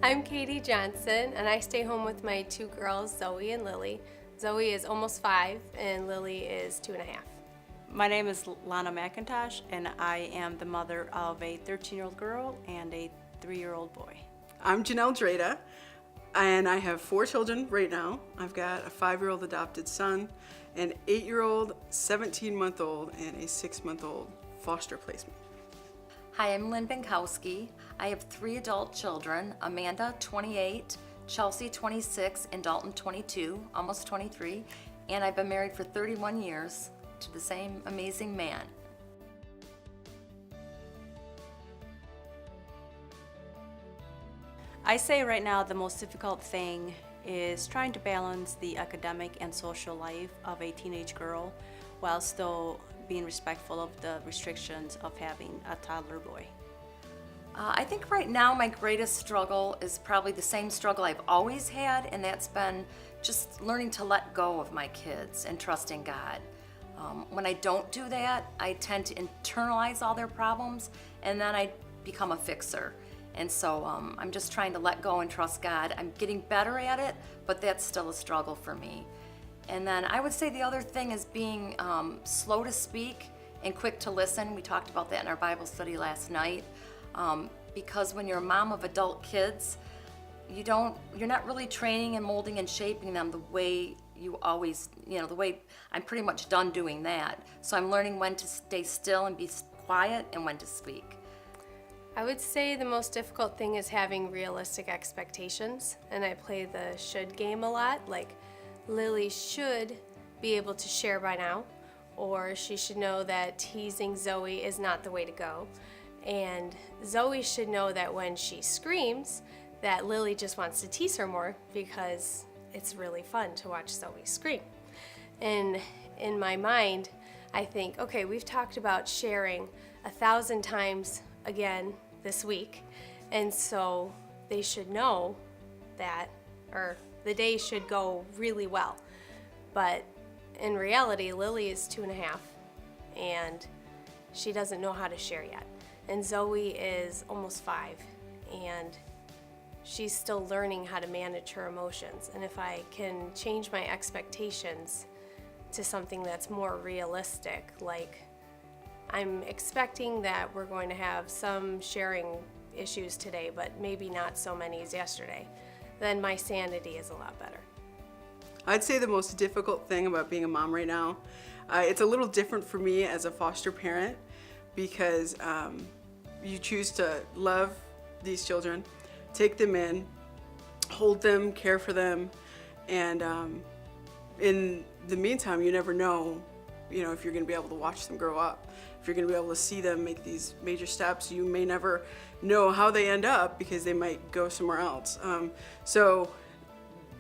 I'm Katie Johnson, and I stay home with my two girls, Zoe and Lily. Zoe is almost 5, and Lily is 2.5. My name is Lana McIntosh, and I am the mother of a 13-year-old girl and a 3-year-old boy. I'm Janelle Drada, and I have 4 children right now. I've got a 5-year-old adopted son, an 8-year-old, 17-month-old, and a 6-month-old foster placement. Hi, I'm Lynn Binkowski. I have 3 adult children, Amanda, 28, Chelsea, 26, and Dalton, 22, almost 23, and I've been married for 31 years to the same amazing man. I say right now the most difficult thing is trying to balance the academic and social life of a teenage girl while still being respectful of the restrictions of having a toddler boy. I think right now my greatest struggle is probably the same struggle I've always had, and that's been just learning to let go of my kids and trust in God. When I don't do that, I tend to internalize all their problems, and then I become a fixer. And so I'm just trying to let go and trust God. I'm getting better at it, but that's still a struggle for me. And then I would say the other thing is being slow to speak and quick to listen. We talked about that in our Bible study last night. Because when you're a mom of adult kids, you're not really training and molding and shaping them the way you always, the way I'm pretty much done doing that. So I'm learning when to stay still and be quiet and when to speak. I would say the most difficult thing is having realistic expectations, and I play the should game a lot, like Lily should be able to share by now, or she should know that teasing Zoe is not the way to go. And Zoe should know that when she screams, that Lily just wants to tease her more because it's really fun to watch Zoe scream. And in my mind, I think, okay, we've talked about sharing 1,000 times again this week, and so they should know that, or the day should go really well. But in reality, Lily is 2.5, and she doesn't know how to share yet. And Zoe is almost 5, and she's still learning how to manage her emotions. And if I can change my expectations to something that's more realistic, like I'm expecting that we're going to have some sharing issues today, but maybe not so many as yesterday, then my sanity is a lot better. I'd say the most difficult thing about being a mom right now, it's a little different for me as a foster parent because you choose to love these children, take them in, hold them, care for them, and in the meantime, you never know, if you're going to be able to watch them grow up, if you're going to be able to see them make these major steps. You may never know how they end up because they might go somewhere else. So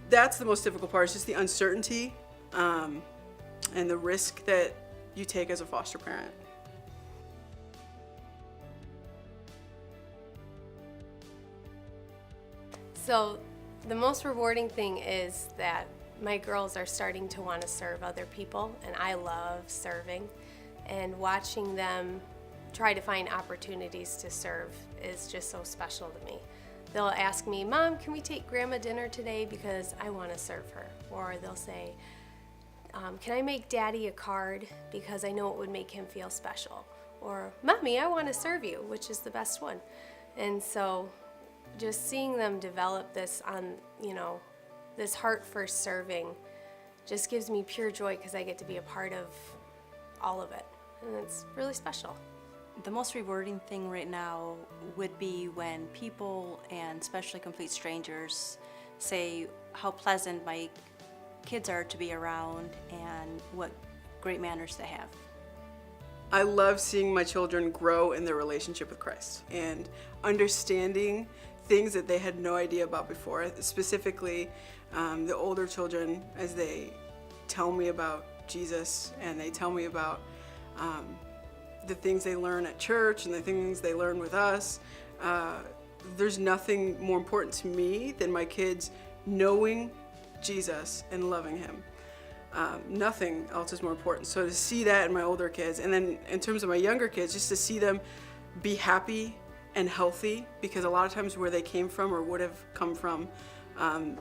that's the most difficult part, is just the uncertainty and the risk that you take as a foster parent. So the most rewarding thing is that my girls are starting to want to serve other people, and I love serving, and watching them try to find opportunities to serve is just so special to me. They'll ask me, Mom, can we take Grandma dinner today because I want to serve her? Or they'll say, can I make Daddy a card because I know it would make him feel special? Or, Mommy, I want to serve you, which is the best one. And so just seeing them develop this this heart for serving just gives me pure joy because I get to be a part of all of it, and it's really special. The most rewarding thing right now would be when people, and especially complete strangers, say how pleasant my kids are to be around and what great manners they have. I love seeing my children grow in their relationship with Christ and understanding things that they had no idea about before, specifically the older children, as they tell me about Jesus and they tell me about the things they learn at church and the things they learn with us. There's nothing more important to me than my kids knowing Jesus and loving him. Nothing else is more important. So to see that in my older kids, and then in terms of my younger kids, just to see them be happy and healthy, because a lot of times where they came from or would have come from,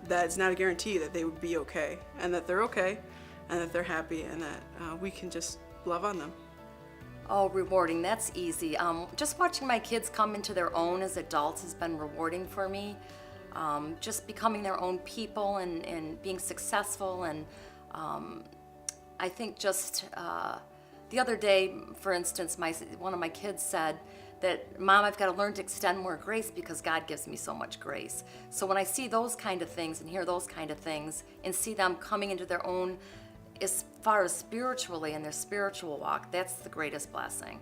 that's not a guarantee that they would be okay, and that they're okay, and that they're happy, and that we can just love on them. Oh, rewarding, that's easy. Just watching my kids come into their own as adults has been rewarding for me. Just becoming their own people and being successful. And I think just the other day, for instance, one of my kids said that, Mom, I've got to learn to extend more grace because God gives me so much grace. So when I see those kind of things and hear those kind of things and see them coming into their own as far as spiritually in their spiritual walk, that's the greatest blessing.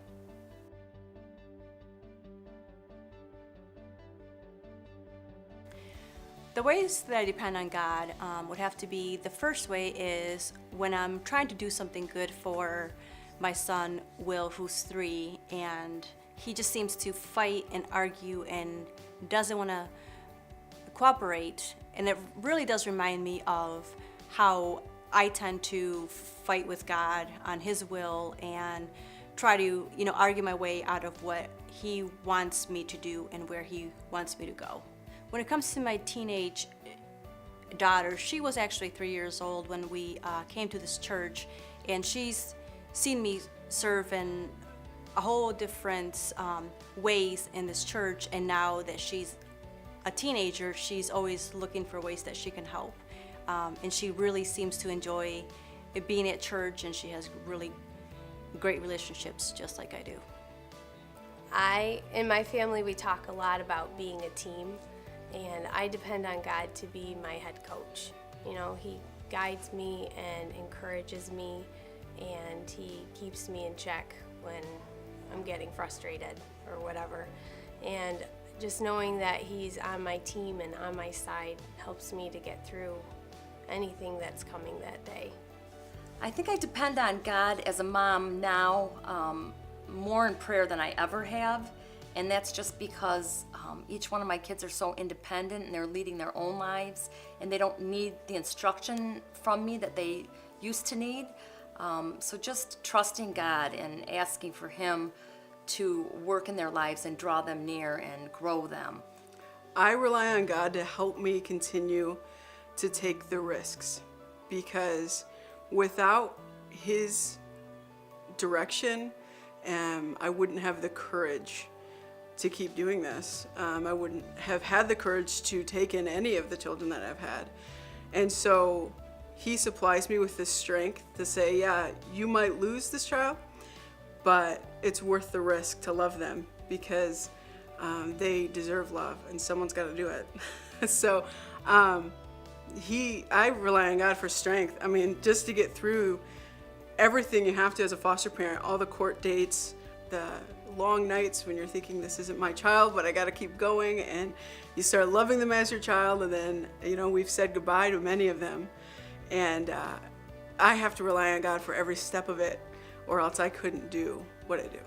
The ways that I depend on God would have to be, the first way is when I'm trying to do something good for my son, Will, who's 3, and he just seems to fight and argue and doesn't want to cooperate. And it really does remind me of how I tend to fight with God on his will and try to, argue my way out of what he wants me to do and where he wants me to go. When it comes to my teenage daughter, she was actually 3 years old when we came to this church, and she's seen me serve in a whole different ways in this church, and now that she's a teenager, she's always looking for ways that she can help. And she really seems to enjoy being at church, and she has really great relationships just like I do. In my family, we talk a lot about being a team, and I depend on God to be my head coach. He guides me and encourages me, and he keeps me in check when I'm getting frustrated or whatever. And just knowing that he's on my team and on my side helps me to get through anything that's coming that day. I think I depend on God as a mom now more in prayer than I ever have, and that's just because each one of my kids are so independent and they're leading their own lives, and they don't need the instruction from me that they used to need. So just trusting God and asking for Him to work in their lives and draw them near and grow them. I rely on God to help me continue to take the risks, because without his direction, I wouldn't have the courage to keep doing this. I wouldn't have had the courage to take in any of the children that I've had. And so he supplies me with the strength to say, yeah, you might lose this child, but it's worth the risk to love them, because they deserve love and someone's got to do it. So I rely on God for strength. I mean, just to get through everything you have to as a foster parent, all the court dates, the long nights when you're thinking this isn't my child, but I got to keep going, and you start loving them as your child, and then, we've said goodbye to many of them. And I have to rely on God for every step of it, or else I couldn't do what I do.